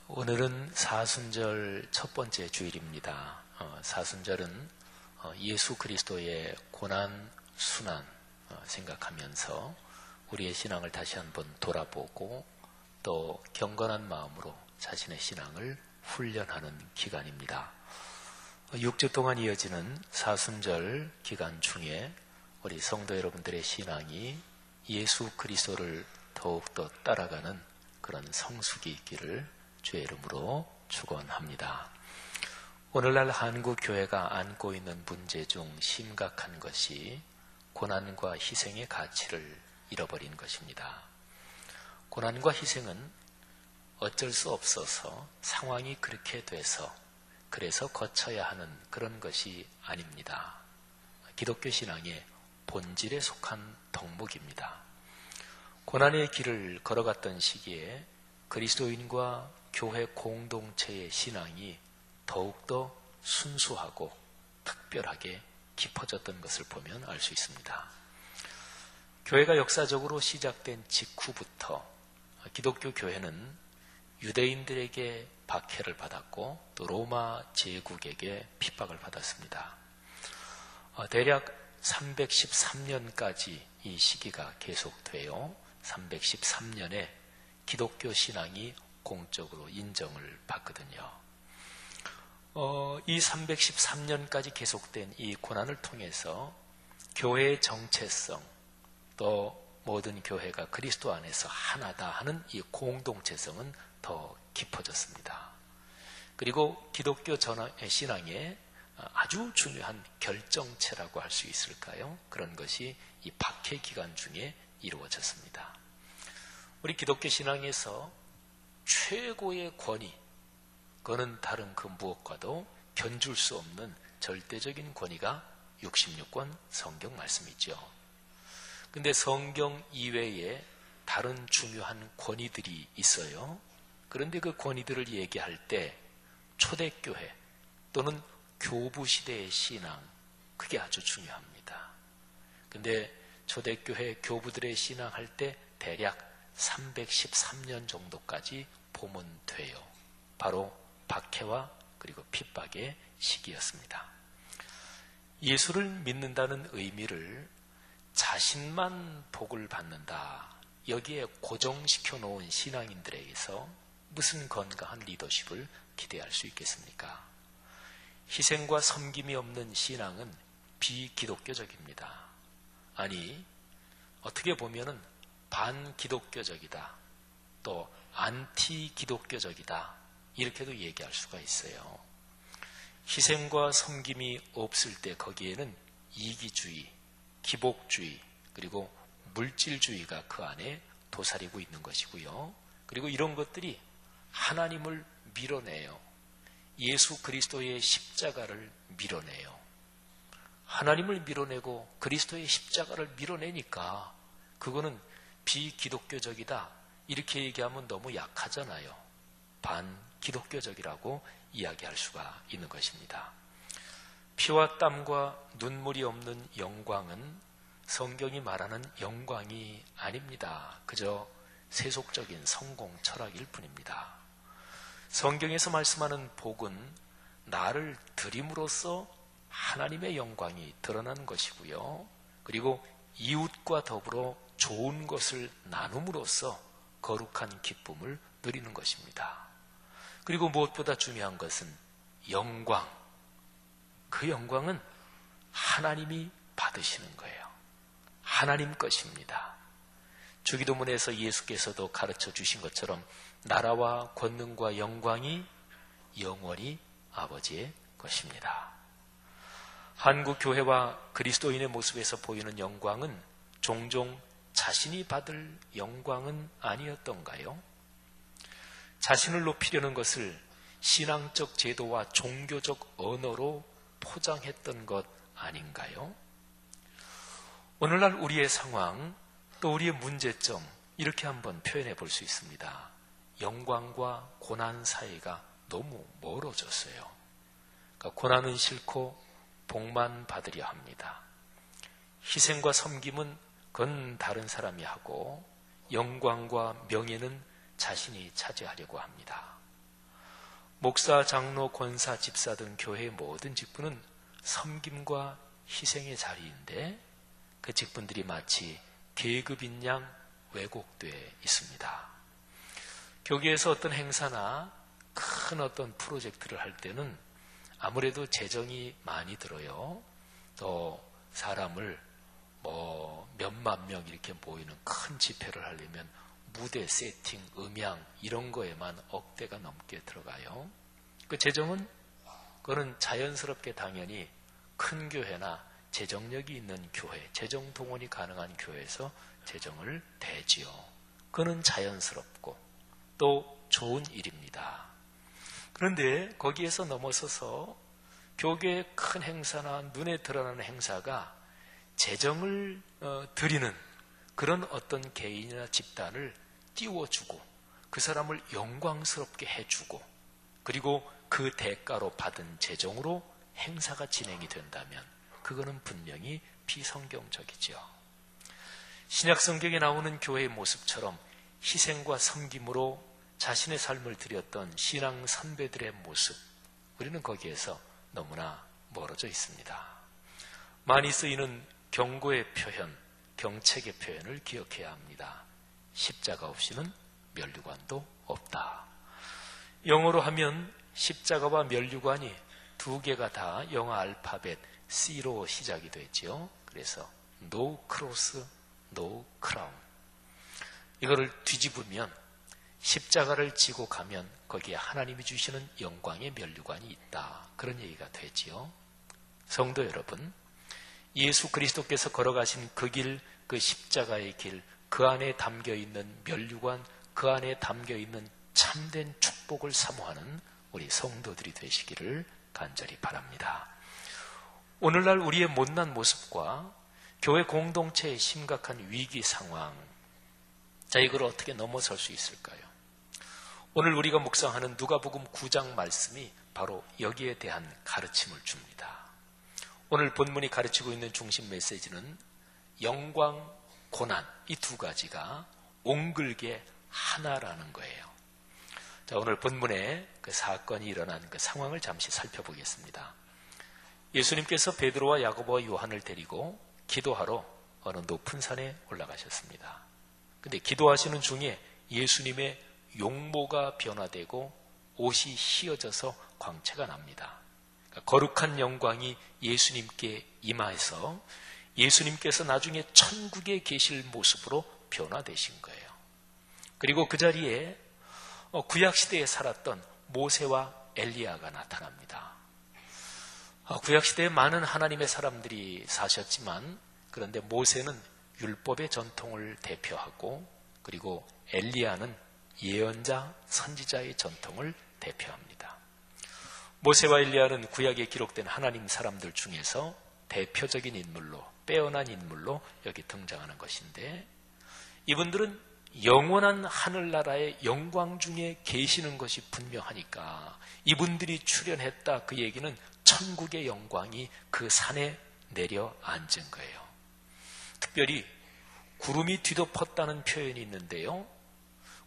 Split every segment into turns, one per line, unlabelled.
오늘은 사순절 첫 번째 주일입니다. 사순절은 예수 그리스도의 고난, 순환 생각하면서 우리의 신앙을 다시 한번 돌아보고 또 경건한 마음으로 자신의 신앙을 훈련하는 기간입니다. 6주 동안 이어지는 사순절 기간 중에 우리 성도 여러분들의 신앙이 예수 그리스도를 더욱더 따라가는 그런 성숙이 있기를 주의 이름으로 축원합니다. 오늘날 한국 교회가 안고 있는 문제 중 심각한 것이 고난과 희생의 가치를 잃어버린 것입니다. 고난과 희생은 어쩔 수 없어서 상황이 그렇게 돼서 그래서 거쳐야 하는 그런 것이 아닙니다. 기독교 신앙의 본질에 속한 덕목입니다. 고난의 길을 걸어갔던 시기에 그리스도인과 교회 공동체의 신앙이 더욱더 순수하고 특별하게 깊어졌던 것을 보면 알 수 있습니다. 교회가 역사적으로 시작된 직후부터 기독교 교회는 유대인들에게 박해를 받았고 또 로마 제국에게 핍박을 받았습니다. 대략 313년까지 이 시기가 계속돼요. 313년에 기독교 신앙이 공적으로 인정을 받거든요. 이 313년까지 계속된 이 고난을 통해서 교회의 정체성, 또 모든 교회가 그리스도 안에서 하나다 하는 이 공동체성은 더 깊어졌습니다. 그리고 기독교 신앙의 아주 중요한 결정체라고 할 수 있을까요? 그런 것이 이 박해 기간 중에 이루어졌습니다. 우리 기독교 신앙에서 최고의 권위, 그거는 다른 그 무엇과도 견줄 수 없는 절대적인 권위가 66권 성경 말씀이죠. 근데 성경 이외에 다른 중요한 권위들이 있어요. 그런데 그 권위들을 얘기할 때 초대교회 또는 교부시대의 신앙, 그게 아주 중요합니다. 근데 초대교회 교부들의 신앙할 때 대략 313년 정도까지 보면 돼요. 바로 박해와 그리고 핍박의 시기였습니다. 예수를 믿는다는 의미를 자신만 복을 받는다, 여기에 고정시켜 놓은 신앙인들에게서 무슨 건강한 리더십을 기대할 수 있겠습니까? 희생과 섬김이 없는 신앙은 비기독교적입니다. 아니, 어떻게 보면은 반기독교적이다, 또 안티기독교적이다, 이렇게도 얘기할 수가 있어요. 희생과 섬김이 없을 때 거기에는 이기주의, 기복주의, 그리고 물질주의가 그 안에 도사리고 있는 것이고요. 그리고 이런 것들이 하나님을 밀어내요. 예수 그리스도의 십자가를 밀어내요. 하나님을 밀어내고 그리스도의 십자가를 밀어내니까 그거는 비기독교적이다, 이렇게 얘기하면 너무 약하잖아요. 반기독교적이라고 이야기할 수가 있는 것입니다. 피와 땀과 눈물이 없는 영광은 성경이 말하는 영광이 아닙니다. 그저 세속적인 성공 철학일 뿐입니다. 성경에서 말씀하는 복은 나를 드림으로써 하나님의 영광이 드러나는 것이고요. 그리고 이웃과 더불어 좋은 것을 나눔으로써 거룩한 기쁨을 누리는 것입니다. 그리고 무엇보다 중요한 것은 영광. 그 영광은 하나님이 받으시는 거예요. 하나님 것입니다. 주기도문에서 예수께서도 가르쳐 주신 것처럼 나라와 권능과 영광이 영원히 아버지의 것입니다. 한국 교회와 그리스도인의 모습에서 보이는 영광은 종종 자신이 받을 영광은 아니었던가요? 자신을 높이려는 것을 신앙적 제도와 종교적 언어로 포장했던 것 아닌가요? 오늘날 우리의 상황, 또 우리의 문제점, 이렇게 한번 표현해 볼 수 있습니다. 영광과 고난 사이가 너무 멀어졌어요. 그러니까 고난은 싫고 복만 받으려 합니다. 희생과 섬김은 그건 다른 사람이 하고 영광과 명예는 자신이 차지하려고 합니다. 목사, 장로, 권사, 집사 등 교회의 모든 직분은 섬김과 희생의 자리인데 그 직분들이 마치 계급인 양 왜곡되어 있습니다. 교계에서 어떤 행사나 큰 어떤 프로젝트를 할 때는 아무래도 재정이 많이 들어요. 또 사람을 몇만 명 이렇게 모이는 큰 집회를 하려면 무대 세팅, 음향 이런 거에만 억대가 넘게 들어가요. 그 재정은 그거는 자연스럽게 당연히 큰 교회나 재정력이 있는 교회, 재정 동원이 가능한 교회에서 재정을 대지요. 그거는 자연스럽고 또 좋은 일입니다. 그런데 거기에서 넘어서서 교계의 큰 행사나 눈에 드러나는 행사가 재정을 드리는 그런 어떤 개인이나 집단을 띄워주고 그 사람을 영광스럽게 해주고 그리고 그 대가로 받은 재정으로 행사가 진행이 된다면 그거는 분명히 비성경적이죠. 신약 성경에 나오는 교회의 모습처럼 희생과 섬김으로 자신의 삶을 드렸던 신앙 선배들의 모습, 우리는 거기에서 너무나 멀어져 있습니다. 많이 쓰이는 경고의 표현, 경책의 표현을 기억해야 합니다. 십자가 없이는 면류관도 없다. 영어로 하면 십자가와 면류관이 두 개가 다 영어 알파벳 C로 시작이 되죠. 그래서 No cross, no crown. 이거를 뒤집으면 십자가를 지고 가면 거기에 하나님이 주시는 영광의 면류관이 있다. 그런 얘기가 되지요. 성도 여러분, 예수 그리스도께서 걸어가신 그 길, 그 십자가의 길, 그 안에 담겨있는 면류관, 그 안에 담겨있는 참된 축복을 사모하는 우리 성도들이 되시기를 간절히 바랍니다. 오늘날 우리의 못난 모습과 교회 공동체의 심각한 위기 상황, 자, 이걸 어떻게 넘어설 수 있을까요? 오늘 우리가 묵상하는 누가복음 9장 말씀이 바로 여기에 대한 가르침을 줍니다. 오늘 본문이 가르치고 있는 중심 메시지는 영광, 고난, 이 두 가지가 옹글게 하나라는 거예요. 자, 오늘 본문에 그 사건이 일어난 그 상황을 잠시 살펴보겠습니다. 예수님께서 베드로와 야고보와 요한을 데리고 기도하러 어느 높은 산에 올라가셨습니다. 근데 기도하시는 중에 예수님의 용모가 변화되고 옷이 휘어져서 광채가 납니다. 그러니까 거룩한 영광이 예수님께 임하여서 예수님께서 나중에 천국에 계실 모습으로 변화되신 거예요. 그리고 그 자리에 구약시대에 살았던 모세와 엘리야가 나타납니다. 구약시대에 많은 하나님의 사람들이 사셨지만 그런데 모세는 율법의 전통을 대표하고 그리고 엘리야는 예언자, 선지자의 전통을 대표합니다. 모세와 엘리야는 구약에 기록된 하나님 사람들 중에서 대표적인 인물로, 빼어난 인물로 여기 등장하는 것인데 이분들은 영원한 하늘나라의 영광 중에 계시는 것이 분명하니까 이분들이 출현했다 그 얘기는 천국의 영광이 그 산에 내려 앉은 거예요. 특별히 구름이 뒤덮었다는 표현이 있는데요.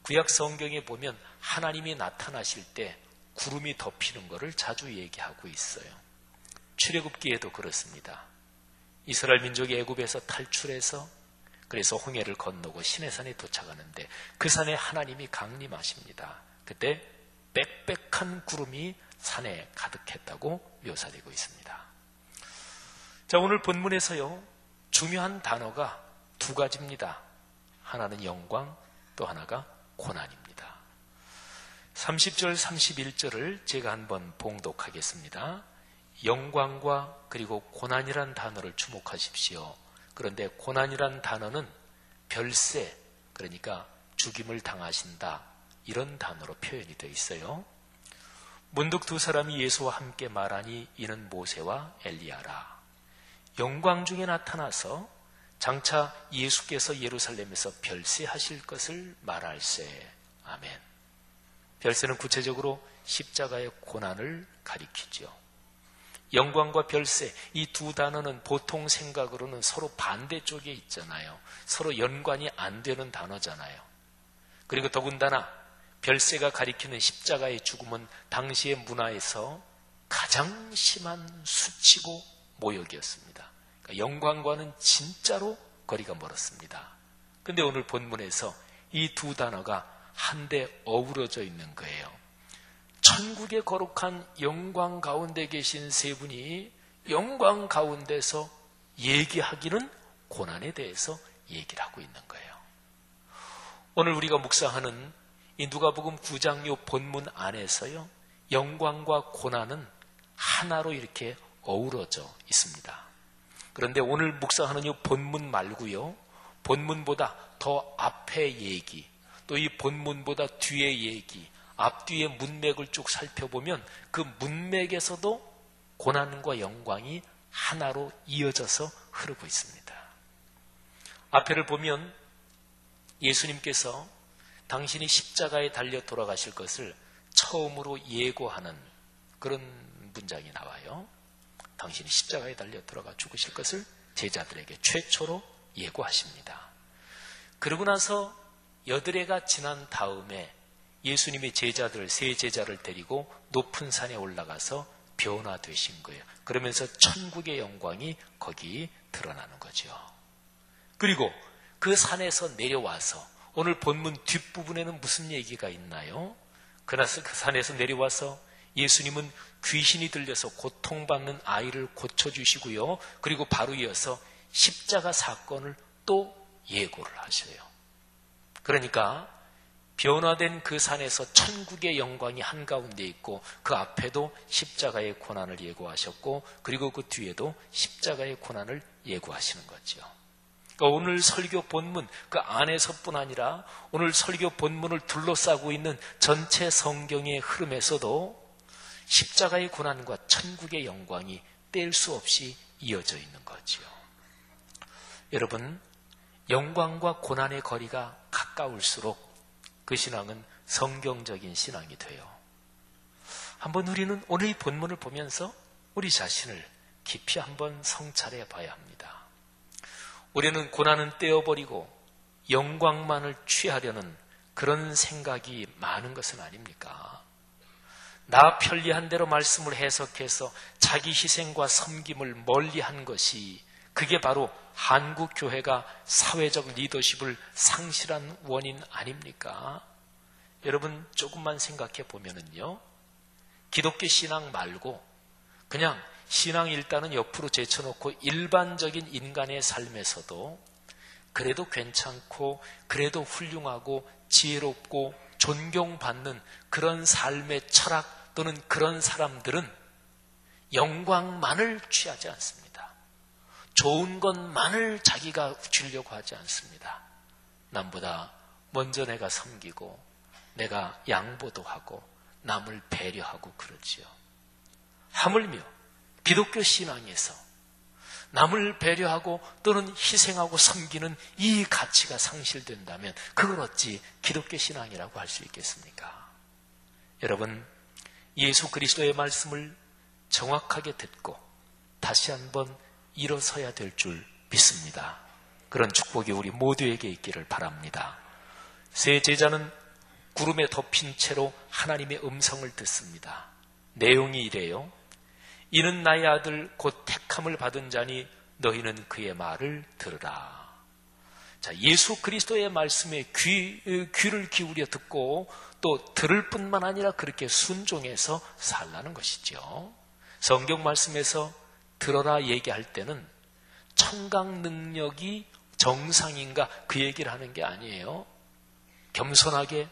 구약 성경에 보면 하나님이 나타나실 때 구름이 덮이는 것을 자주 얘기하고 있어요. 출애굽기에도 그렇습니다. 이스라엘 민족이 애굽에서 탈출해서 그래서 홍해를 건너고 시내산에 도착하는데 그 산에 하나님이 강림하십니다. 그때 빽빽한 구름이 산에 가득했다고 묘사되고 있습니다. 자, 오늘 본문에서요, 중요한 단어가 두 가지입니다. 하나는 영광, 또 하나가 고난입니다. 30절, 31절을 제가 한번 봉독하겠습니다. 영광과 그리고 고난이란 단어를 주목하십시오. 그런데 고난이란 단어는 별세, 그러니까 죽임을 당하신다, 이런 단어로 표현이 되어 있어요. 문득 두 사람이 예수와 함께 말하니 이는 모세와 엘리야라. 영광 중에 나타나서 장차 예수께서 예루살렘에서 별세하실 것을 말할세. 아멘. 별세는 구체적으로 십자가의 고난을 가리키죠. 영광과 별세, 이 두 단어는 보통 생각으로는 서로 반대쪽에 있잖아요. 서로 연관이 안 되는 단어잖아요. 그리고 더군다나 별세가 가리키는 십자가의 죽음은 당시의 문화에서 가장 심한 수치고 모욕이었습니다. 그러니까 영광과는 진짜로 거리가 멀었습니다. 근데 오늘 본문에서 이 두 단어가 한데 어우러져 있는 거예요. 천국의 거룩한 영광 가운데 계신 세 분이 영광 가운데서 얘기하기는 고난에 대해서 얘기를 하고 있는 거예요. 오늘 우리가 묵상하는 이 누가복음 9장 요 본문 안에서요, 영광과 고난은 하나로 이렇게 어우러져 있습니다. 그런데 오늘 묵상하는 이 본문 말고요, 본문보다 더 앞의 얘기, 또 이 본문보다 뒤의 얘기, 앞뒤의 문맥을 쭉 살펴보면 그 문맥에서도 고난과 영광이 하나로 이어져서 흐르고 있습니다. 앞에를 보면 예수님께서 당신이 십자가에 달려 돌아가실 것을 처음으로 예고하는 그런 문장이 나와요. 당신이 십자가에 달려 돌아가 죽으실 것을 제자들에게 최초로 예고하십니다. 그러고 나서 여드레가 지난 다음에 예수님이 세 제자를 데리고 높은 산에 올라가서 변화되신 거예요. 그러면서 천국의 영광이 거기 드러나는 거죠. 그리고 그 산에서 내려와서 오늘 본문 뒷부분에는 무슨 얘기가 있나요? 그래서 그 산에서 내려와서 예수님은 귀신이 들려서 고통받는 아이를 고쳐주시고요. 그리고 바로 이어서 십자가 사건을 또 예고를 하셔요. 그러니까 변화된 그 산에서 천국의 영광이 한가운데 있고 그 앞에도 십자가의 고난을 예고하셨고 그리고 그 뒤에도 십자가의 고난을 예고하시는 거죠. 그러니까 오늘 설교 본문 그 안에서뿐 아니라 오늘 설교 본문을 둘러싸고 있는 전체 성경의 흐름에서도 십자가의 고난과 천국의 영광이 뗄 수 없이 이어져 있는 거죠. 여러분, 영광과 고난의 거리가 가까울수록 그 신앙은 성경적인 신앙이 돼요. 한번 우리는 오늘 이 본문을 보면서 우리 자신을 깊이 한번 성찰해 봐야 합니다. 우리는 고난은 떼어버리고 영광만을 취하려는 그런 생각이 많은 것은 아닙니까? 나 편리한 대로 말씀을 해석해서 자기 희생과 섬김을 멀리한 것이 그게 바로 한국 교회가 사회적 리더십을 상실한 원인 아닙니까? 여러분 조금만 생각해 보면은요, 기독교 신앙 말고 그냥 신앙 일단은 옆으로 제쳐놓고 일반적인 인간의 삶에서도 그래도 괜찮고 그래도 훌륭하고 지혜롭고 존경받는 그런 삶의 철학 또는 그런 사람들은 영광만을 취하지 않습니다. 좋은 것만을 자기가 주려고 하지 않습니다. 남보다 먼저 내가 섬기고 내가 양보도 하고 남을 배려하고 그러지요. 하물며 기독교 신앙에서 남을 배려하고 또는 희생하고 섬기는 이 가치가 상실된다면 그걸 어찌 기독교 신앙이라고 할 수 있겠습니까? 여러분, 예수 그리스도의 말씀을 정확하게 듣고 다시 한번 일어서야 될 줄 믿습니다. 그런 축복이 우리 모두에게 있기를 바랍니다. 세 제자는 구름에 덮인 채로 하나님의 음성을 듣습니다. 내용이 이래요. 이는 나의 아들 곧 택함을 받은 자니 너희는 그의 말을 들으라. 자, 예수 그리스도의 말씀에 귀를 기울여 듣고 또 들을 뿐만 아니라 그렇게 순종해서 살라는 것이죠. 성경 말씀에서 들어라 얘기할 때는 청각 능력이 정상인가 그 얘기를 하는 게 아니에요. 겸손하게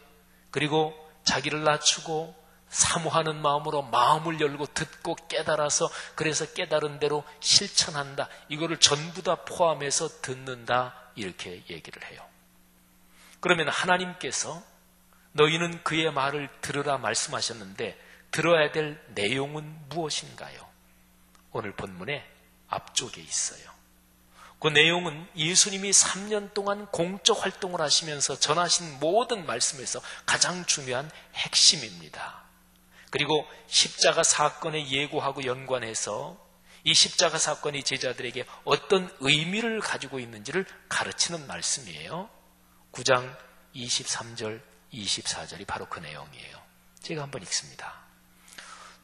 그리고 자기를 낮추고 사모하는 마음으로 마음을 열고 듣고 깨달아서 그래서 깨달은 대로 실천한다. 이거를 전부 다 포함해서 듣는다. 이렇게 얘기를 해요. 그러면 하나님께서 너희는 그의 말을 들으라 말씀하셨는데 들어야 될 내용은 무엇인가요? 오늘 본문의 앞쪽에 있어요. 그 내용은 예수님이 3년 동안 공적 활동을 하시면서 전하신 모든 말씀에서 가장 중요한 핵심입니다. 그리고 십자가 사건에 예고하고 연관해서 이 십자가 사건이 제자들에게 어떤 의미를 가지고 있는지를 가르치는 말씀이에요. 9장 23절 24절이 바로 그 내용이에요. 제가 한번 읽습니다.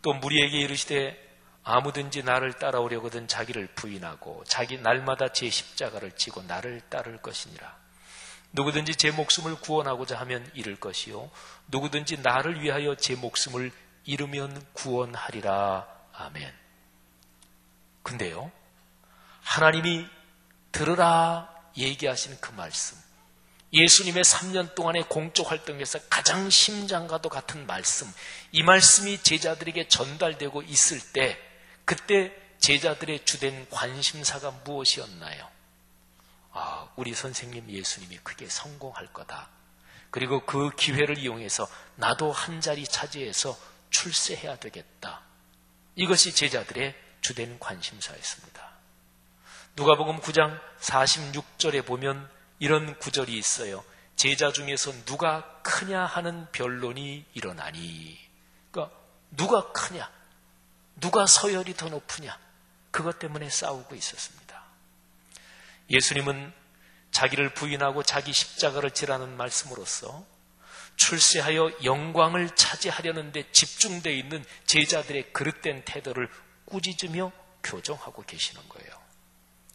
또 무리에게 이르시되 아무든지 나를 따라오려거든 자기를 부인하고 자기 날마다 제 십자가를 지고 나를 따를 것이니라. 누구든지 제 목숨을 구원하고자 하면 잃을 것이요 누구든지 나를 위하여 제 목숨을 잃으면 구원하리라. 아멘. 근데요, 하나님이 들으라 얘기하시는 그 말씀, 예수님의 3년 동안의 공적 활동에서 가장 심장과도 같은 말씀, 이 말씀이 제자들에게 전달되고 있을 때 그때 제자들의 주된 관심사가 무엇이었나요? 우리 선생님 예수님이 크게 성공할 거다. 그리고 그 기회를 이용해서 나도 한 자리 차지해서 출세해야 되겠다. 이것이 제자들의 주된 관심사였습니다. 누가복음 9장 46절에 보면 이런 구절이 있어요. 제자 중에서 누가 크냐 하는 변론이 일어나니. 그러니까 누가 크냐, 누가 서열이 더 높으냐, 그것 때문에 싸우고 있었습니다. 예수님은 자기를 부인하고 자기 십자가를 지라는 말씀으로써 출세하여 영광을 차지하려는 데 집중되어 있는 제자들의 그릇된 태도를 꾸짖으며 교정하고 계시는 거예요.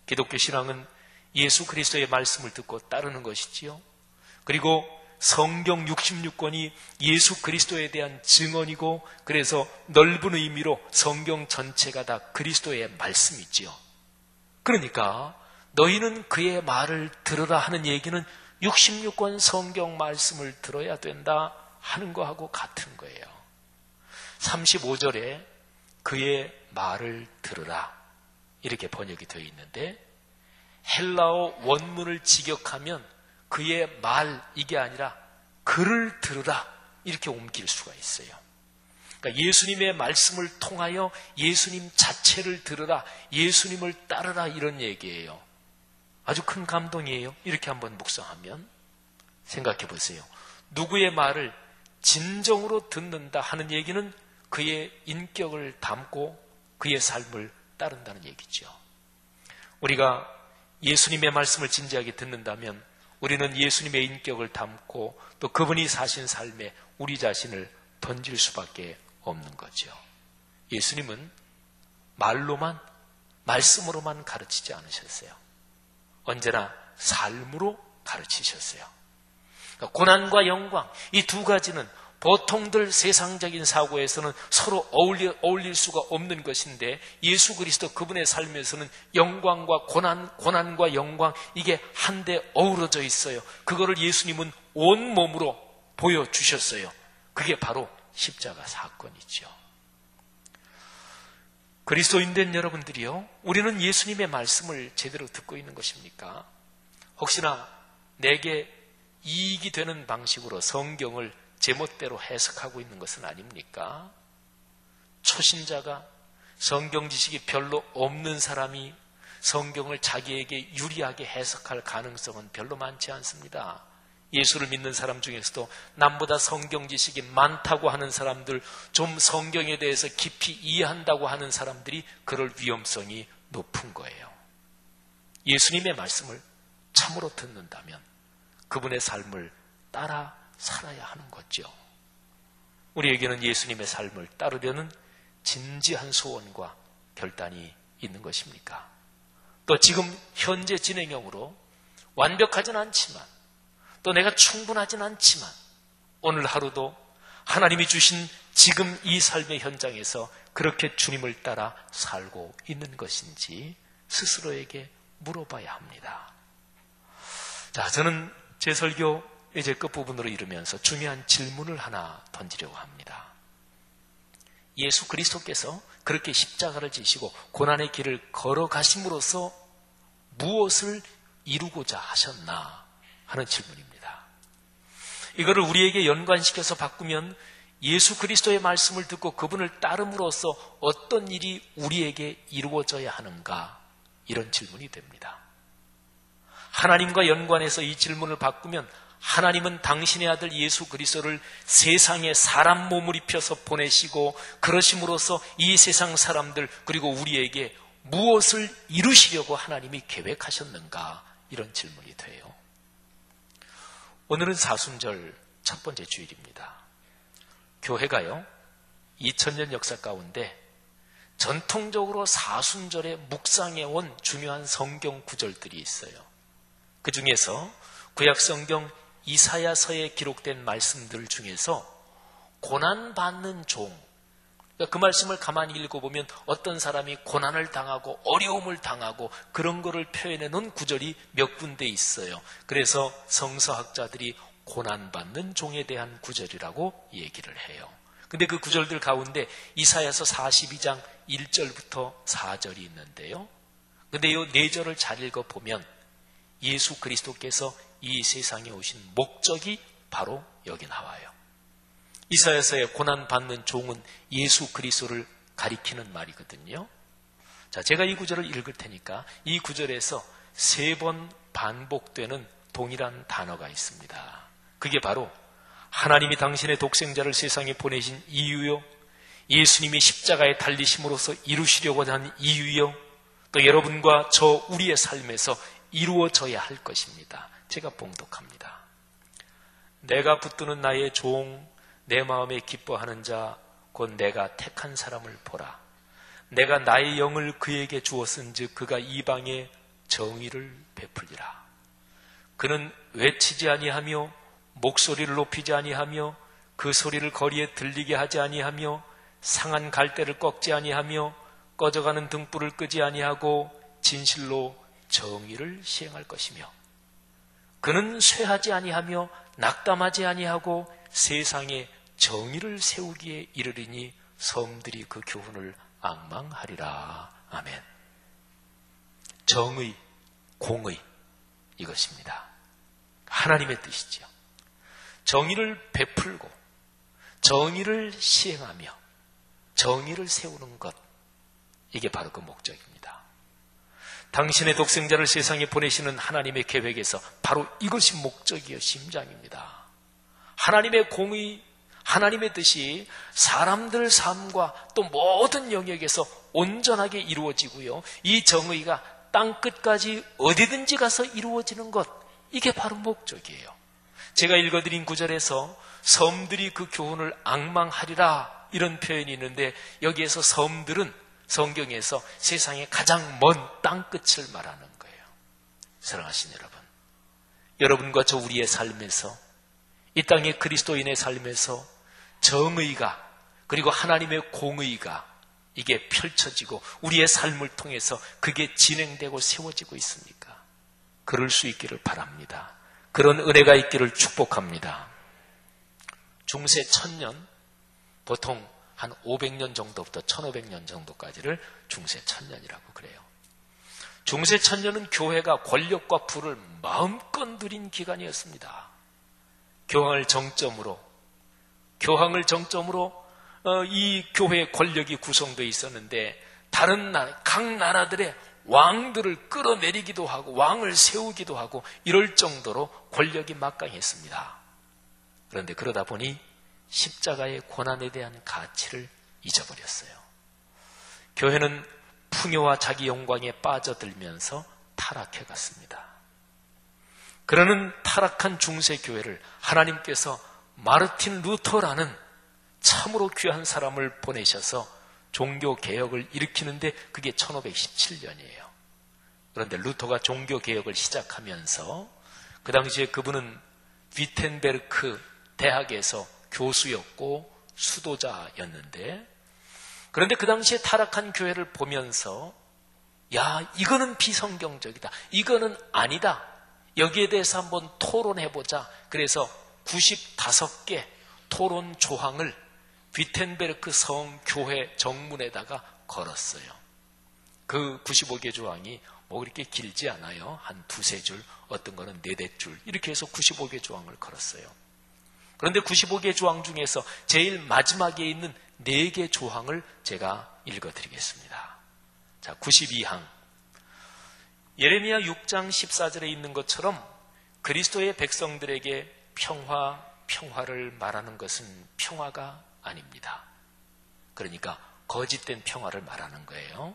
기독교 신앙은 예수 그리스도의 말씀을 듣고 따르는 것이지요. 그리고 성경 66권이 예수 그리스도에 대한 증언이고, 그래서 넓은 의미로 성경 전체가 다 그리스도의 말씀이지요. 그러니까 너희는 그의 말을 들으라 하는 얘기는 66권 성경 말씀을 들어야 된다 하는 거하고 같은 거예요. 35절에 그의 말을 들으라 이렇게 번역이 되어 있는데, 헬라어 원문을 직역하면 그의 말, 이게 아니라 그를 들으라 이렇게 옮길 수가 있어요. 그러니까 예수님의 말씀을 통하여 예수님 자체를 들으라, 예수님을 따르라, 이런 얘기예요. 아주 큰 감동이에요. 이렇게 한번 묵상하면 생각해 보세요. 누구의 말을 진정으로 듣는다 하는 얘기는 그의 인격을 담고 그의 삶을 따른다는 얘기죠. 우리가 예수님의 말씀을 진지하게 듣는다면 우리는 예수님의 인격을 담고 또 그분이 사신 삶에 우리 자신을 던질 수밖에 없는 거죠. 예수님은 말로만, 말씀으로만 가르치지 않으셨어요. 언제나 삶으로 가르치셨어요. 그러니까 고난과 영광, 이 두 가지는 보통들 세상적인 사고에서는 서로 어울릴 수가 없는 것인데, 예수 그리스도 그분의 삶에서는 영광과 고난과 영광, 이게 한데 어우러져 있어요. 그거를 예수님은 온몸으로 보여주셨어요. 그게 바로 십자가 사건이죠. 그리스도인된 여러분들이요, 우리는 예수님의 말씀을 제대로 듣고 있는 것입니까? 혹시나 내게 이익이 되는 방식으로 성경을 제멋대로 해석하고 있는 것은 아닙니까? 초신자가, 성경 지식이 별로 없는 사람이 성경을 자기에게 유리하게 해석할 가능성은 별로 많지 않습니다. 예수를 믿는 사람 중에서도 남보다 성경 지식이 많다고 하는 사람들, 좀 성경에 대해서 깊이 이해한다고 하는 사람들이 그럴 위험성이 높은 거예요. 예수님의 말씀을 참으로 듣는다면 그분의 삶을 따라 살아야 하는 거죠. 우리에게는 예수님의 삶을 따르려는 진지한 소원과 결단이 있는 것입니까? 또 지금 현재 진행형으로 완벽하진 않지만, 또 내가 충분하진 않지만, 오늘 하루도 하나님이 주신 지금 이 삶의 현장에서 그렇게 주님을 따라 살고 있는 것인지 스스로에게 물어봐야 합니다. 자, 저는 제 설교 이제 끝부분으로 이르면서 중요한 질문을 하나 던지려고 합니다. 예수 그리스도께서 그렇게 십자가를 지시고 고난의 길을 걸어가심으로써 무엇을 이루고자 하셨나 하는 질문입니다. 이거를 우리에게 연관시켜서 바꾸면 예수 그리스도의 말씀을 듣고 그분을 따름으로써 어떤 일이 우리에게 이루어져야 하는가, 이런 질문이 됩니다. 하나님과 연관해서 이 질문을 바꾸면, 하나님은 당신의 아들 예수 그리스도를 세상에 사람 몸을 입혀서 보내시고 그러심으로써 이 세상 사람들 그리고 우리에게 무엇을 이루시려고 하나님이 계획하셨는가, 이런 질문이 돼요. 오늘은 사순절 첫 번째 주일입니다. 교회가요, 2000년 역사 가운데 전통적으로 사순절에 묵상해온 중요한 성경 구절들이 있어요. 그 중에서 구약성경 이사야서에 기록된 말씀들 중에서 고난받는 종, 그 말씀을 가만히 읽어보면 어떤 사람이 고난을 당하고 어려움을 당하고 그런 거를 표현해 놓은 구절이 몇 군데 있어요. 그래서 성서학자들이 고난받는 종에 대한 구절이라고 얘기를 해요. 근데 그 구절들 가운데 이사야서 42장 1절부터 4절이 있는데요. 근데 이 4절을 잘 읽어보면 예수 그리스도께서 이 세상에 오신 목적이 바로 여기 나와요. 이사야서의 고난받는 종은 예수 그리스도를 가리키는 말이거든요. 자, 제가 이 구절을 읽을 테니까 이 구절에서 3번 반복되는 동일한 단어가 있습니다. 그게 바로 하나님이 당신의 독생자를 세상에 보내신 이유요, 예수님이 십자가에 달리심으로써 이루시려고 한 이유요, 또 여러분과 저 우리의 삶에서 이루어져야 할 것입니다. 제가 봉독합니다. 내가 붙드는 나의 종, 내 마음에 기뻐하는 자, 곧 내가 택한 사람을 보라. 내가 나의 영을 그에게 주었은즉 그가 이방에 정의를 베풀리라. 그는 외치지 아니하며 목소리를 높이지 아니하며 그 소리를 거리에 들리게 하지 아니하며 상한 갈대를 꺾지 아니하며 꺼져가는 등불을 끄지 아니하고 진실로 정의를 시행할 것이며 그는 쇠하지 아니하며 낙담하지 아니하고 세상에 정의를 세우기에 이르리니 섬들이 그 교훈을 앙망하리라. 아멘. 정의, 공의, 이것입니다. 하나님의 뜻이지요. 정의를 베풀고 정의를 시행하며 정의를 세우는 것, 이게 바로 그 목적입니다. 당신의 독생자를 세상에 보내시는 하나님의 계획에서 바로 이것이 목적이요 심장입니다. 하나님의 공의, 하나님의 뜻이 사람들 삶과 또 모든 영역에서 온전하게 이루어지고요, 이 정의가 땅끝까지 어디든지 가서 이루어지는 것, 이게 바로 목적이에요. 제가 읽어드린 구절에서 섬들이 그 교훈을 앙망하리라, 이런 표현이 있는데 여기에서 섬들은 성경에서 세상의 가장 먼 땅끝을 말하는 거예요. 사랑하신 여러분, 여러분과 저 우리의 삶에서, 이 땅의 그리스도인의 삶에서 정의가, 그리고 하나님의 공의가 이게 펼쳐지고 우리의 삶을 통해서 그게 진행되고 세워지고 있습니까? 그럴 수 있기를 바랍니다. 그런 은혜가 있기를 축복합니다. 중세 1000년, 보통 한 500년 정도부터 1500년 정도까지를 중세 1000년이라고 그래요. 중세 1000년은 교회가 권력과 부를 마음껏 누린 기간이었습니다. 교황을 정점으로 이 교회의 권력이 구성되어 있었는데 다른 나라, 각 나라들의 왕들을 끌어내리기도 하고 왕을 세우기도 하고 이럴 정도로 권력이 막강했습니다. 그런데 그러다 보니 십자가의 고난에 대한 가치를 잊어버렸어요. 교회는 풍요와 자기 영광에 빠져들면서 타락해 갔습니다. 그러는 타락한 중세 교회를 하나님께서 마르틴 루터라는 참으로 귀한 사람을 보내셔서 종교개혁을 일으키는데 그게 1517년이에요. 그런데 루터가 종교개혁을 시작하면서 그 당시에 그분은 위텐베르크 대학에서 교수였고 수도자였는데, 그런데 그 당시에 타락한 교회를 보면서 야, 이거는 비성경적이다, 이거는 아니다, 여기에 대해서 한번 토론해보자. 그래서 95개 토론 조항을 위텐베르크 성교회 정문에다가 걸었어요. 그 95개 조항이 뭐 그렇게 길지 않아요. 한 2-3줄, 어떤 거는 4-4줄, 이렇게 해서 95개 조항을 걸었어요. 그런데 95개 조항 중에서 제일 마지막에 있는 4개 조항을 제가 읽어드리겠습니다. 자, 92항. 예레미야 6장 14절에 있는 것처럼 그리스도의 백성들에게 평화를 말하는 것은 평화가 아닙니다. 그러니까 거짓된 평화를 말하는 거예요.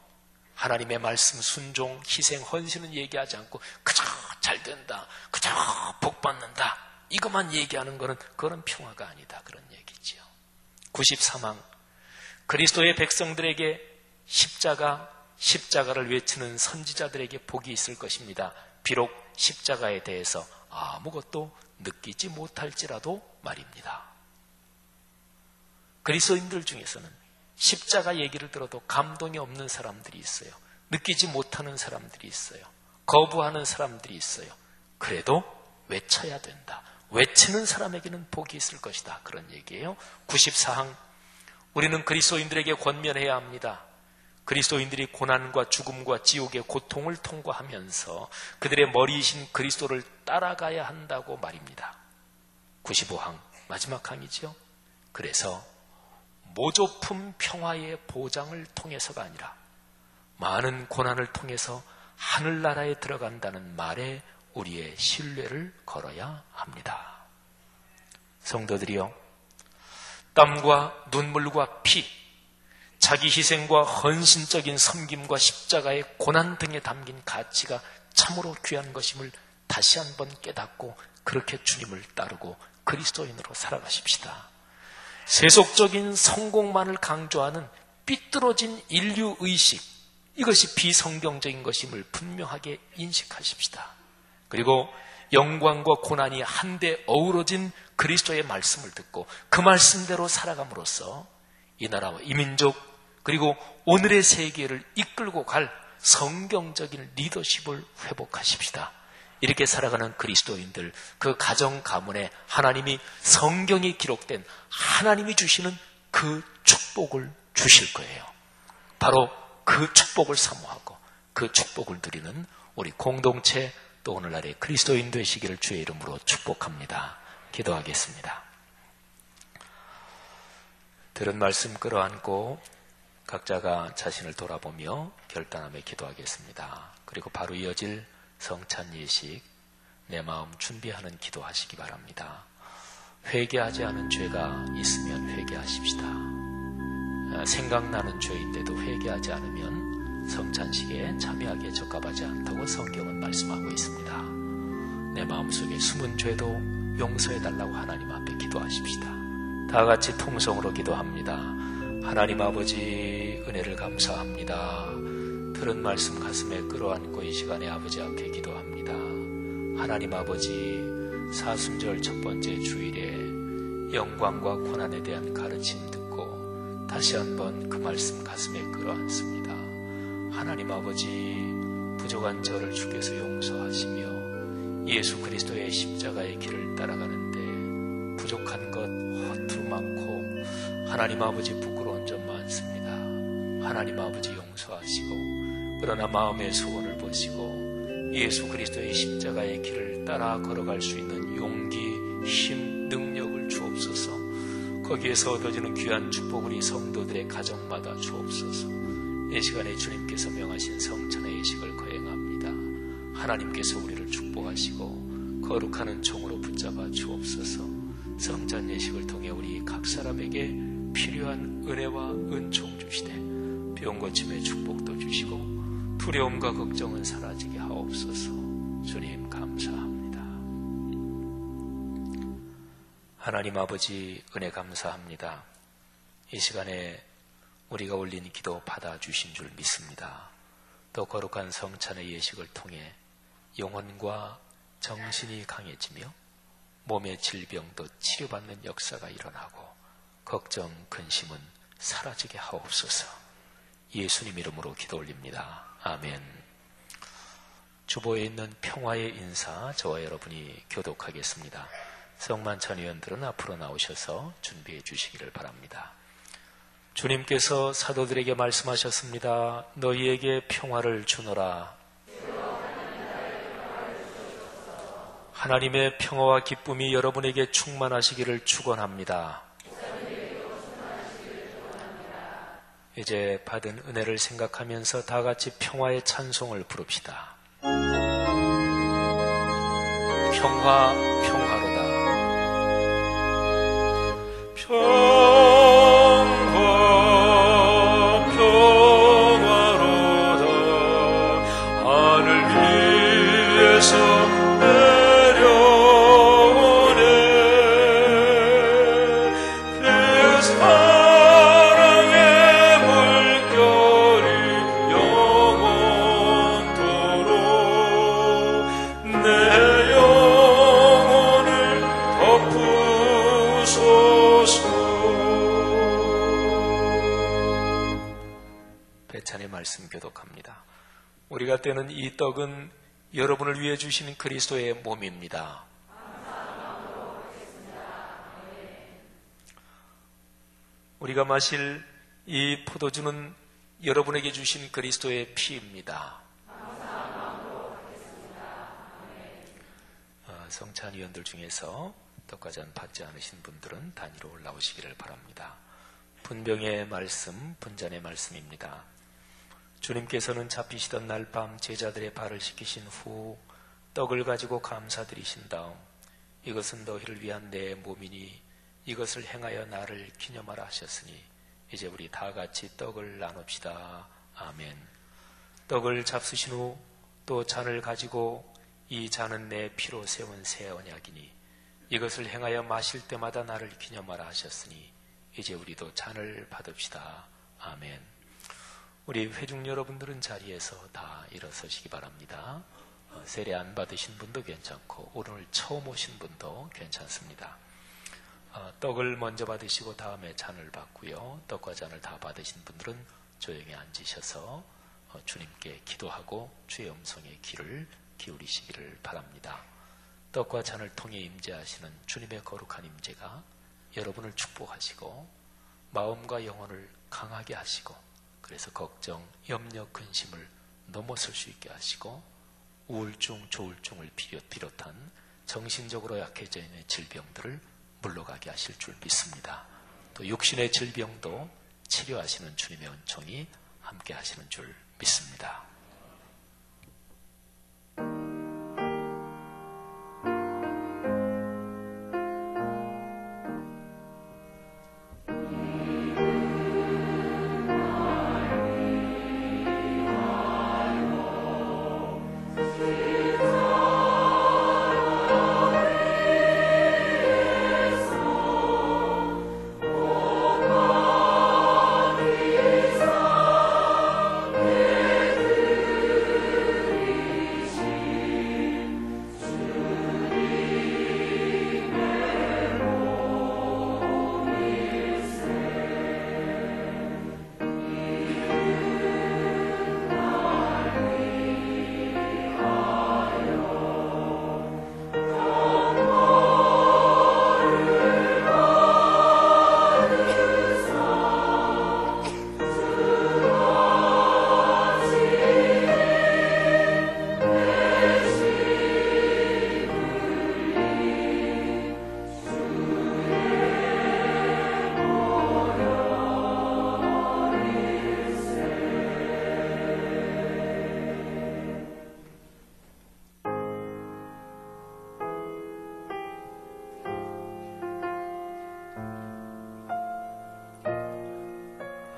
하나님의 말씀 순종, 희생, 헌신은 얘기하지 않고 그저 잘 된다, 그저 복 받는다, 이것만 얘기하는 것은 그런 평화가 아니다. 그런 얘기지요. 93항 그리스도의 백성들에게 십자가를 외치는 선지자들에게 복이 있을 것입니다. 비록 십자가에 대해서 아무것도 느끼지 못할지라도 말입니다. 그리스도인들 중에서는 십자가 얘기를 들어도 감동이 없는 사람들이 있어요. 느끼지 못하는 사람들이 있어요. 거부하는 사람들이 있어요. 그래도 외쳐야 된다. 외치는 사람에게는 복이 있을 것이다. 그런 얘기예요. 94항 우리는 그리스도인들에게 권면해야 합니다. 그리스도인들이 고난과 죽음과 지옥의 고통을 통과하면서 그들의 머리이신 그리스도를 따라가야 한다고 말입니다. 95항 마지막 항이죠. 그래서 모조품 평화의 보장을 통해서가 아니라 많은 고난을 통해서 하늘나라에 들어간다는 말에 우리의 신뢰를 걸어야 합니다. 성도들이요, 땀과 눈물과 피, 자기 희생과 헌신적인 섬김과 십자가의 고난 등에 담긴 가치가 참으로 귀한 것임을 다시 한번 깨닫고 그렇게 주님을 따르고 그리스도인으로 살아가십시다. 세속적인 성공만을 강조하는 삐뚤어진 인류의식, 이것이 비성경적인 것임을 분명하게 인식하십시다. 그리고 영광과 고난이 한데 어우러진 그리스도의 말씀을 듣고 그 말씀대로 살아감으로써 이 나라와 이 민족 그리고 오늘의 세계를 이끌고 갈 성경적인 리더십을 회복하십시다. 이렇게 살아가는 그리스도인들, 그 가정 가문에 하나님이 성경에 기록된 하나님이 주시는 그 축복을 주실 거예요. 바로 그 축복을 사모하고 그 축복을 누리는 우리 공동체 또 오늘날의 그리스도인 되시기를 주의 이름으로 축복합니다. 기도하겠습니다. 들은 말씀 끌어안고 각자가 자신을 돌아보며 결단하며 기도하겠습니다. 그리고 바로 이어질 성찬 예식, 내 마음 준비하는 기도하시기 바랍니다. 회개하지 않은 죄가 있으면 회개하십시다. 생각나는 죄인데도 회개하지 않으면 성찬식에 참여하기에 적합하지 않다고 성경은 말씀하고 있습니다. 내 마음속에 숨은 죄도 용서해달라고 하나님 앞에 기도하십시다. 다 같이 통성으로 기도합니다. 하나님 아버지, 은혜를 감사합니다. 들은 말씀 가슴에 끌어안고 이 시간에 아버지 앞에 기도합니다. 하나님 아버지, 사순절 첫 번째 주일에 영광과 고난에 대한 가르침 듣고 다시 한번 그 말씀 가슴에 끌어안습니다. 하나님 아버지, 부족한 저를 주께서 용서하시며 예수 그리스도의 십자가의 길을 따라가는데 부족한 것 허투루 많고 하나님 아버지 부끄러운 점 많습니다. 하나님 아버지 용서하시고 그러나 마음의 소원을 보시고 예수 그리스도의 십자가의 길을 따라 걸어갈 수 있는 용기, 힘, 능력을 주옵소서. 거기에서 얻어지는 귀한 축복을 이 성도들의 가정마다 주옵소서. 이 시간에 주님께서 명하신 성찬의 예식을 거행합니다. 하나님께서 우리를 축복하시고 거룩하는 종으로 붙잡아 주옵소서. 성찬 예식을 통해 우리 각 사람에게 필요한 은혜와 은총 주시되 병 고침의 축복도 주시고 두려움과 걱정은 사라지게 하옵소서. 주님 감사합니다. 하나님 아버지 은혜 감사합니다. 이 시간에 우리가 올린 기도 받아주신 줄 믿습니다. 또 거룩한 성찬의 예식을 통해 영혼과 정신이 강해지며 몸의 질병도 치료받는 역사가 일어나고 걱정, 근심은 사라지게 하옵소서. 예수님 이름으로 기도 올립니다. 아멘. 주보에 있는 평화의 인사 저와 여러분이 교독하겠습니다. 성만찬 위원들은 앞으로 나오셔서 준비해 주시기를 바랍니다. 주님께서 사도들에게 말씀하셨습니다. 너희에게 평화를 주노라. 하나님의 평화와 기쁨이 여러분에게 충만하시기를 축원합니다. 이제 받은 은혜를 생각하면서 다 같이 평화의 찬송을 부릅시다. 평화 평화로다. 평화 평화로다. 하늘 위에서 내려오네. 몇 차례 말씀 교독합니다. 우리가 떼는 이 떡은 여러분을 위해 주신 그리스도의 몸입니다. 우리가 마실 이 포도주는 여러분에게 주신 그리스도의 피입니다. 성찬위원들 중에서 떡과 잔 받지 않으신 분들은 단위로 올라오시기를 바랍니다. 분병의 말씀, 분잔의 말씀입니다. 주님께서는 잡히시던 날 밤 제자들의 발을 씻기신 후 떡을 가지고 감사드리신 다음 이것은 너희를 위한 내 몸이니 이것을 행하여 나를 기념하라 하셨으니 이제 우리 다 같이 떡을 나눕시다. 아멘. 떡을 잡수신 후 또 잔을 가지고 이 잔은 내 피로 세운 새 언약이니 이것을 행하여 마실 때마다 나를 기념하라 하셨으니 이제 우리도 잔을 받읍시다. 아멘. 우리 회중 여러분들은 자리에서 다 일어서시기 바랍니다. 세례 안 받으신 분도 괜찮고 오늘 처음 오신 분도 괜찮습니다. 떡을 먼저 받으시고 다음에 잔을 받고요. 떡과 잔을 다 받으신 분들은 조용히 앉으셔서 주님께 기도하고 주의 음성에 귀를 기울이시기를 바랍니다. 떡과 잔을 통해 임재하시는 주님의 거룩한 임재가 여러분을 축복하시고 마음과 영혼을 강하게 하시고 그래서 걱정, 염려, 근심을 넘어설 수 있게 하시고 우울증, 조울증을 비롯한 정신적으로 약해져 있는 질병들을 물러가게 하실 줄 믿습니다. 또 육신의 질병도 치료하시는 주님의 은총이 함께 하시는 줄 믿습니다.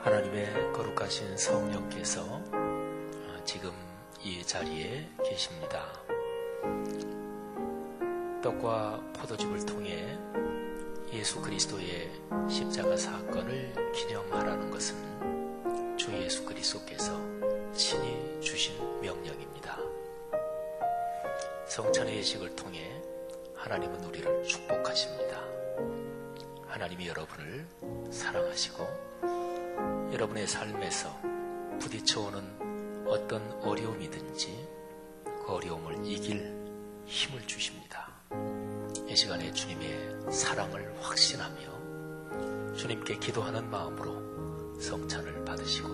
하나님의 거룩하신 성령께서 지금 이 자리에 계십니다. 떡과 포도즙을 통해 예수 그리스도의 십자가 사건을 기념하라는 것은 주 예수 그리스도께서 친히 주신 명령입니다. 성찬의 예식을 통해 하나님은 우리를 축복하십니다. 하나님이 여러분을 사랑하시고 여러분의 삶에서 부딪혀오는 어떤 어려움이든지 그 어려움을 이길 힘을 주십니다. 이 시간에 주님의 사랑을 확신하며 주님께 기도하는 마음으로 성찬을 받으시고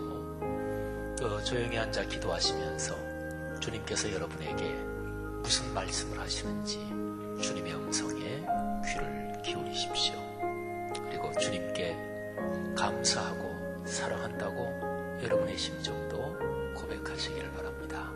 또 조용히 앉아 기도하시면서 주님께서 여러분에게 무슨 말씀을 하시는지 주님의 음성에 귀를 기울이십시오. 그리고 주님께 감사하고 사랑한다고 여러분의 심정도 고백하시기를 바랍니다.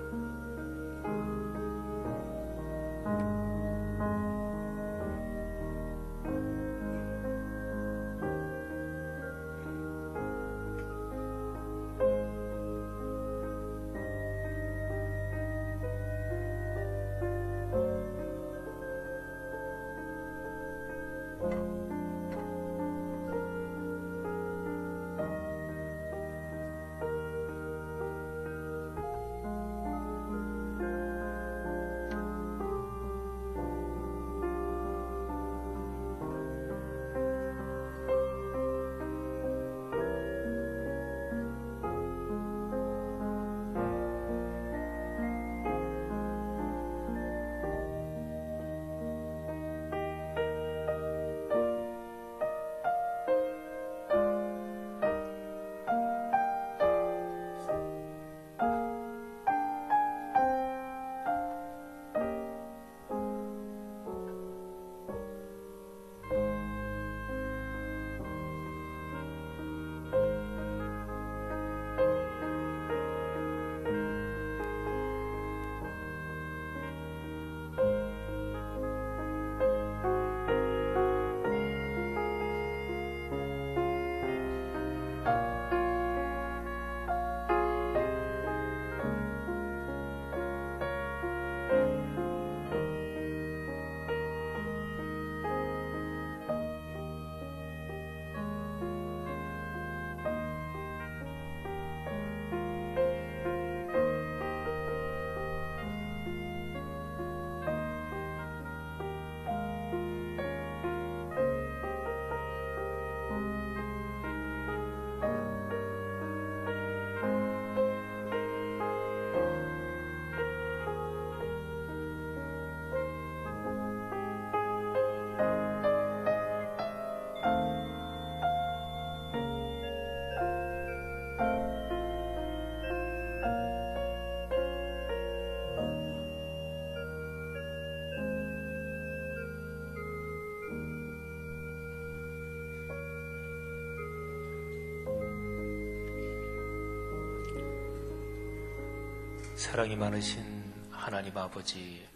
사랑이 많으신 하나님 아버지,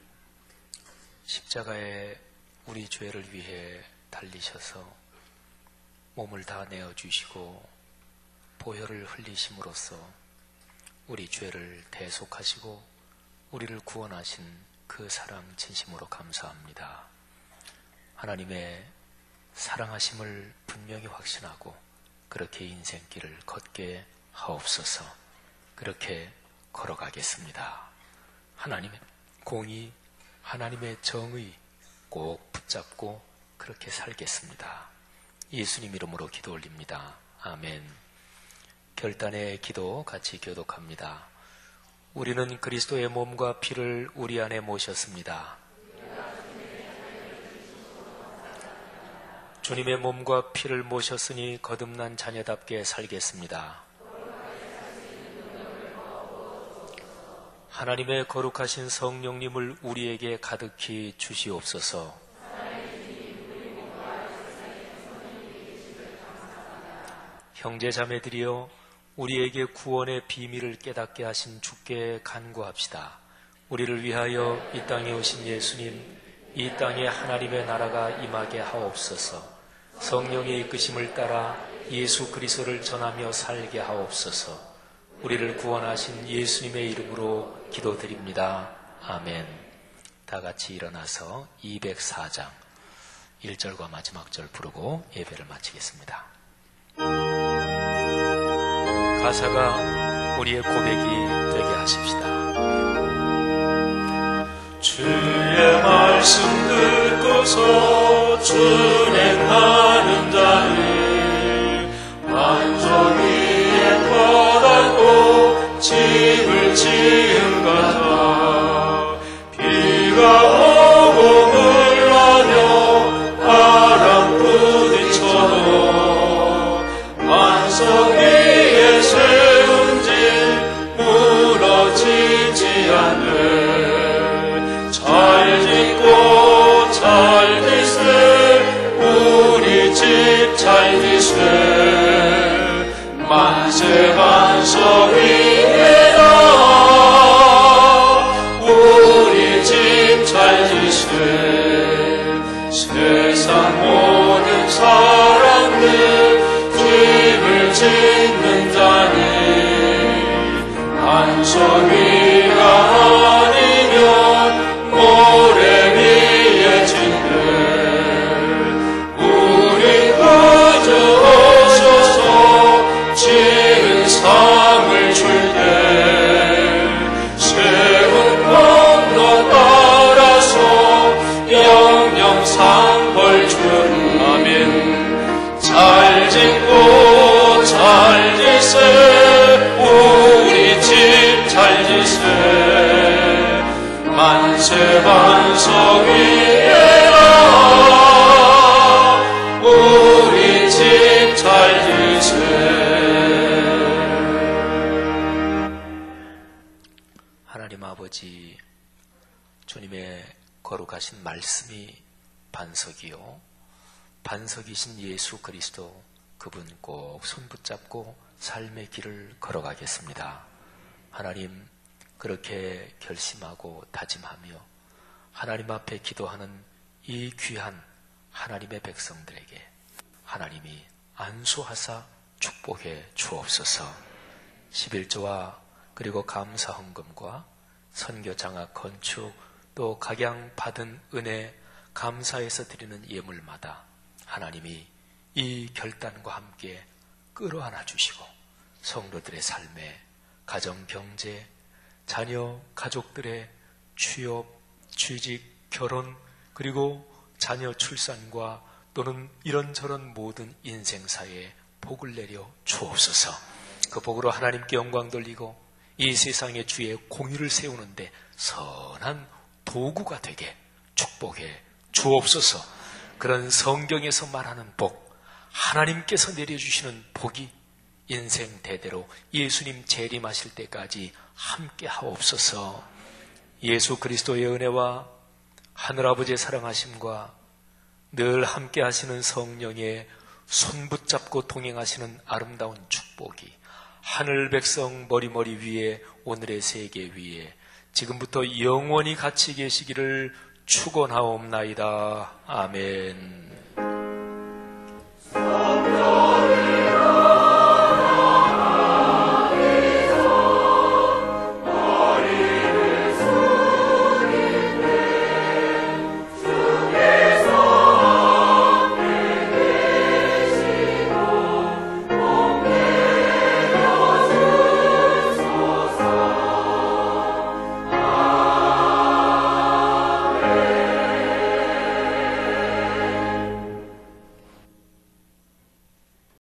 십자가에 우리 죄를 위해 달리셔서 몸을 다 내어주시고 보혈을 흘리심으로써 우리 죄를 대속하시고 우리를 구원하신 그 사랑 진심으로 감사합니다. 하나님의 사랑하심을 분명히 확신하고 그렇게 인생길을 걷게 하옵소서. 그렇게 걸어가겠습니다. 하나님의 공의, 하나님의 정의 꼭 붙잡고 그렇게 살겠습니다. 예수님 이름으로 기도 올립니다. 아멘. 결단의 기도 같이 교독합니다. 우리는 그리스도의 몸과 피를 우리 안에 모셨습니다. 주님의 몸과 피를 모셨으니 거듭난 자녀답게 살겠습니다. 하나님의 거룩하신 성령님을 우리에게 가득히 주시옵소서. 형제자매들이여, 우리에게 구원의 비밀을 깨닫게 하신 주께 간구합시다. 우리를 위하여 이 땅에 오신 예수님, 이 땅에 하나님의 나라가 임하게 하옵소서. 성령의 이끄심을 따라 예수 그리스도를 전하며 살게 하옵소서. 우리를 구원하신 예수님의 이름으로 기도드립니다. 아멘. 다 같이 일어나서 204장 1절과 마지막 절 부르고 예배를 마치겠습니다. 가사가 우리의 고백이 되게 하십시다. 주의 말씀 듣고서 준행하는 자는 반석 위에 터다고 집을 지은 가자. 비가 오고 물나며 바람 부딪혀도 반석 위에 세운 집 무너지지 않네. 잘 짓고 잘 지세 우리 집 잘 지세. 만세 반석 위에다 우리 집 잘 지세. 세상 모든 사람들 집을 짓는 자는 반석 위가 아니면 모래 위에 짓네. 우리 그저 오셔서 지은 삶을 줄때 세운 공로 따라서 영영 상벌 주는. 아멘. 잘 짓고 잘 지세 우리 집 잘 지세. 만세 반석 위에라 우리 집 잘 지세. 하나님 아버지, 주님의 거룩하신 말씀이 반석이요 반석이신 예수 그리스도, 그분 꼭 손붙잡고 삶의 길을 걸어가겠습니다. 하나님, 그렇게 결심하고 다짐하며 하나님 앞에 기도하는 이 귀한 하나님의 백성들에게 하나님이 안수하사 축복해 주옵소서. 11조와 그리고 감사 헌금과 선교 장학 건축 또 각양 받은 은혜 감사해서 드리는 예물마다 하나님이 이 결단과 함께 끌어안아 주시고 성도들의 삶에 가정 경제, 자녀 가족들의 취업, 취직, 결혼 그리고 자녀 출산과 또는 이런저런 모든 인생사에 복을 내려 주옵소서. 그 복으로 하나님께 영광 돌리고 이 세상에 주의 공의를 세우는데 선한 도구가 되게 축복해 주옵소서. 그런 성경에서 말하는 복, 하나님께서 내려주시는 복이 인생 대대로 예수님 재림하실 때까지 함께 하옵소서. 예수 그리스도의 은혜와 하늘아버지의 사랑하심과 늘 함께 하시는 성령의 손붙잡고 동행하시는 아름다운 축복이 하늘 백성 머리머리 위에 오늘의 세계 위에 지금부터 영원히 같이 계시기를 축원하옵나이다. 아멘.